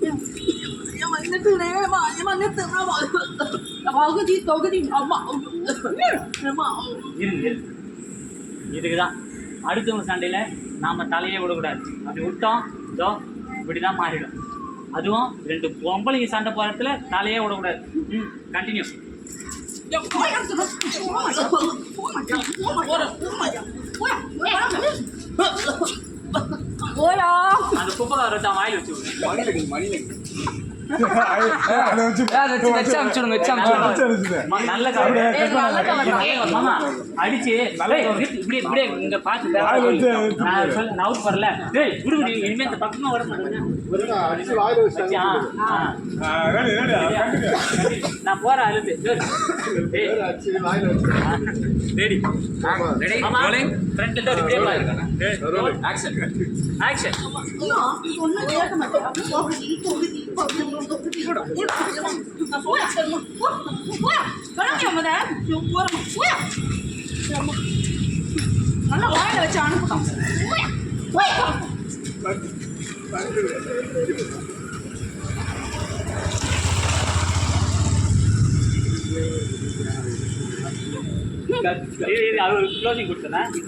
Nhưng mà cái từ này mà nhưng mà cái từ nó bảo bảo cái gì nó bảo இதுக்குதான் அடுத்தவங்க சண்டையில் நாம் தலையே விடக்கூடாது. அப்படி விட்டோம் இதோ இப்படி தான் மாறிடும். அதுவும் 2 பொம்பளைங்க சண்டை போகிறதுல தலையே விடக்கூடாது. கண்டினியூ. அந்த குப்பைக்கார வச்சா வாயில் வச்சு அடிச்சு இப்படி இப்படியே இங்க பாத்து நவுட் வரல இனிமே இந்த பக்கமா வர மாட்டேங்க. நான் போறேன் அழுது ஆக்ஷன் நல்லா வாயில வச்சு அனுப்பணும். க்ளோசிங் கொடுத்தேன்.